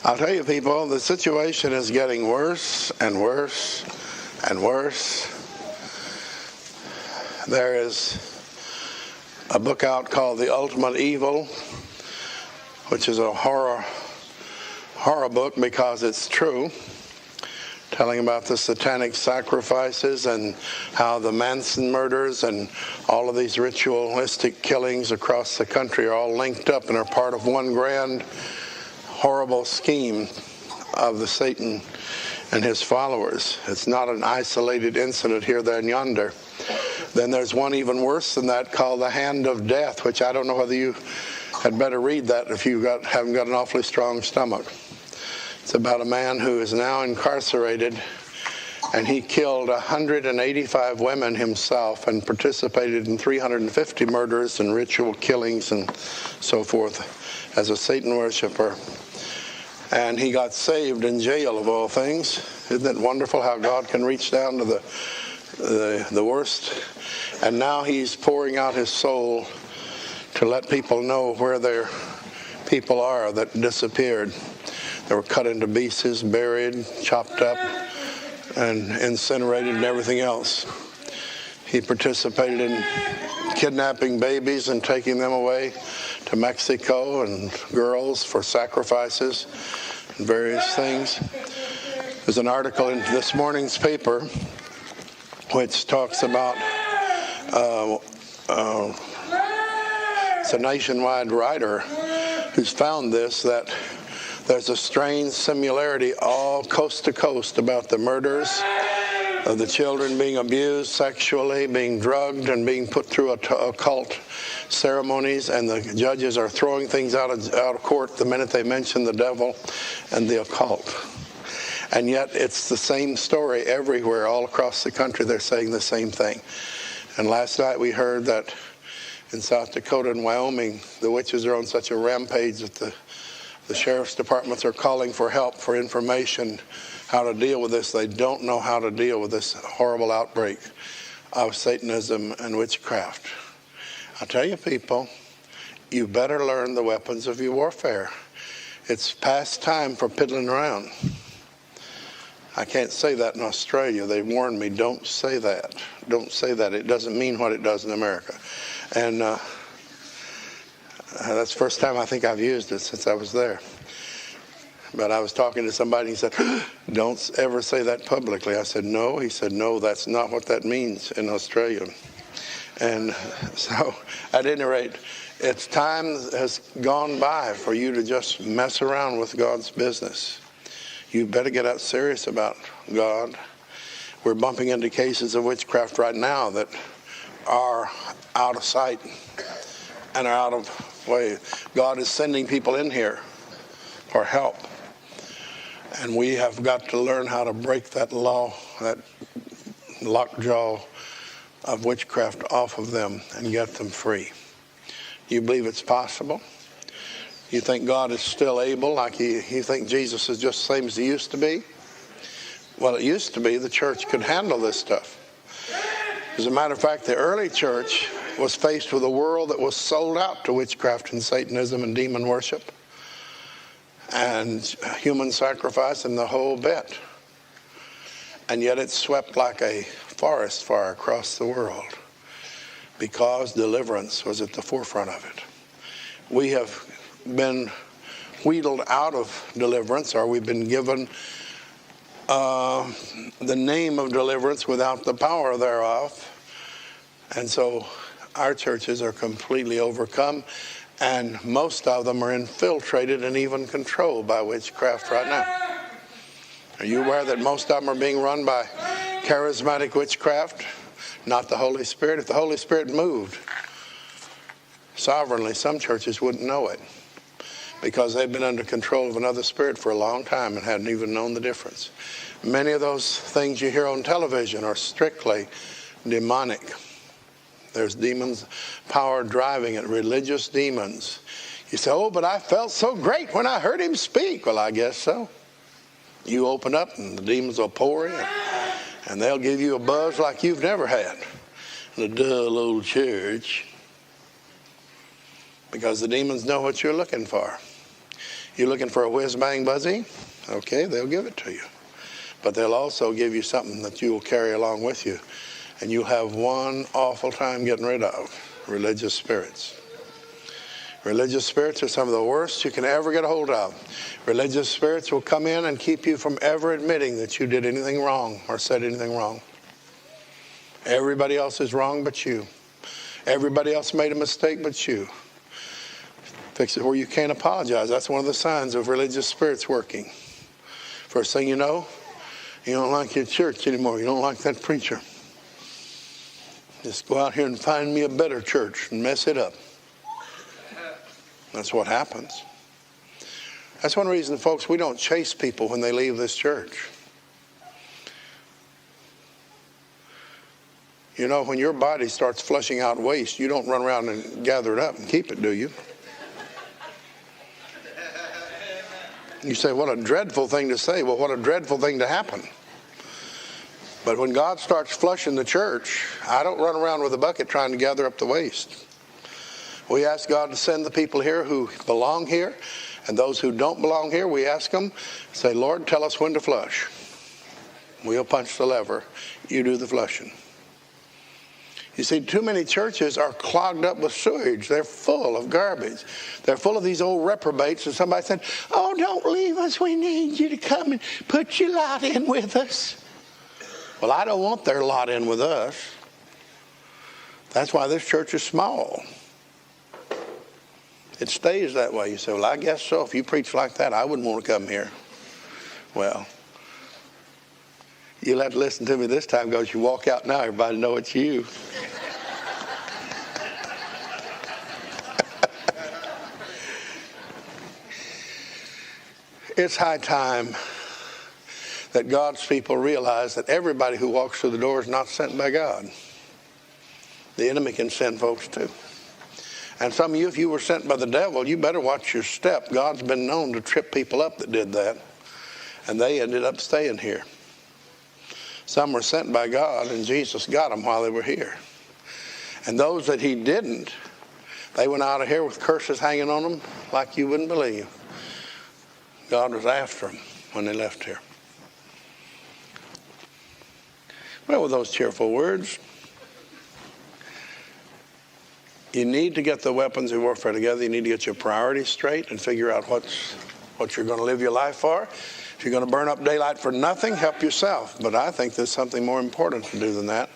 I'll tell you, people, the situation is getting worse and worse and worse. There is a book out called The Ultimate Evil, which is a horror book because it's true, telling about the satanic sacrifices and how the Manson murders and all of these ritualistic killings across the country are all linked up and are part of one grand horrible scheme of the Satan and his followers. It's not an isolated incident here, there, and yonder. Then there's one even worse than that called The Hand of Death, which I don't know whether you had better read that if you haven't got an awfully strong stomach. It's about a man who is now incarcerated, and he killed 185 women himself and participated in 350 murders and ritual killings and so forth as a Satan worshiper. And he got saved in jail, of all things. Isn't it wonderful how God can reach down to the worst? And now he's pouring out his soul to let people know where their people are that disappeared. They were cut into pieces, buried, chopped up, and incinerated and everything else. He participated in kidnapping babies and taking them away to Mexico, and girls for sacrifices and various things. There's an article in this morning's paper which talks about it's a nationwide writer who's found this, that there's a strange similarity all coast to coast about the murders of the children being abused sexually, being drugged, and being put through occult ceremonies, and the judges are throwing things out of court the minute they mention the devil and the occult. And yet it's the same story everywhere, all across the country. They're saying the same thing. And last night we heard that in South Dakota and Wyoming, the witches are on such a rampage that the sheriff's departments are calling for help, for information, how to deal with this. They don't know how to deal with this horrible outbreak of Satanism and witchcraft. I'll tell you, people, you better learn the weapons of your warfare. It's past time for piddling around. I can't say that in Australia. They warned me, don't say that. Don't say that. It doesn't mean what it does in America. And that's the first time I think I've used it since I was there. But I was talking to somebody, and he said, don't ever say that publicly. I said, no. He said, no, that's not what that means in Australia. And so, at any rate, it's time has gone by for you to just mess around with God's business. You better get out serious about God. We're bumping into cases of witchcraft right now that are out of sight and are out of way. God is sending people in here for help. And we have got to learn how to break that law, that lockjaw of witchcraft off of them and get them free. You believe it's possible? You think God is still able, like you think Jesus is just the same as he used to be? Well, it used to be the church could handle this stuff. As a matter of fact, the early church was faced with a world that was sold out to witchcraft and Satanism and demon worship and human sacrifice and the whole bit. And yet it swept like a forest fire across the world because deliverance was at the forefront of it. We have been wheedled out of deliverance, or we've been given the name of deliverance without the power thereof. And so our churches are completely overcome, and most of them are infiltrated and even controlled by witchcraft right now. Are you aware that most of them are being run by charismatic witchcraft, not the Holy Spirit? If the Holy Spirit moved sovereignly, some churches wouldn't know it because they've been under control of another spirit for a long time and hadn't even known the difference. Many of those things you hear on television are strictly demonic. There's demons, power driving it, religious demons. You say, oh, but I felt so great when I heard him speak. Well, I guess so. You open up and the demons will pour in, and they'll give you a buzz like you've never had in a dull old church, because the demons know what you're looking for. You looking for a whiz-bang buzzy? Okay, they'll give it to you. But they'll also give you something that you will carry along with you. And you'll have one awful time getting rid of: religious spirits. Religious spirits are some of the worst you can ever get a hold of. Religious spirits will come in and keep you from ever admitting that you did anything wrong or said anything wrong. Everybody else is wrong but you. Everybody else made a mistake but you. Fix it where you can't apologize. That's one of the signs of religious spirits working. First thing you know, you don't like your church anymore. You don't like that preacher. Just go out here and find me a better church and mess it up. That's what happens. That's one reason, folks, we don't chase people when they leave this church. You know, when your body starts flushing out waste, you don't run around and gather it up and keep it, do you? You say, what a dreadful thing to say. Well, what a dreadful thing to happen. But when God starts flushing the church, I don't run around with a bucket trying to gather up the waste. We ask God to send the people here who belong here, and those who don't belong here, we ask them, say, Lord, tell us when to flush. We'll punch the lever. You do the flushing. You see, too many churches are clogged up with sewage. They're full of garbage. They're full of these old reprobates. And somebody said, oh, don't leave us. We need you to come and put your lot in with us. Well, I don't want their lot in with us. That's why this church is small. It stays that way. You say, well, I guess so. If you preach like that, I wouldn't want to come here. Well, you'll have to listen to me this time, because you walk out now, everybody know it's you. It's high time that God's people realize that everybody who walks through the door is not sent by God. The enemy can send folks too. And some of you, if you were sent by the devil, you better watch your step. God's been known to trip people up that did that. And they ended up staying here. Some were sent by God, and Jesus got them while they were here. And those that he didn't, they went out of here with curses hanging on them like you wouldn't believe. God was after them when they left here. Well, with those cheerful words, you need to get the weapons of warfare together. You need to get your priorities straight and figure out what you're going to live your life for. If you're going to burn up daylight for nothing, help yourself. But I think there's something more important to do than that.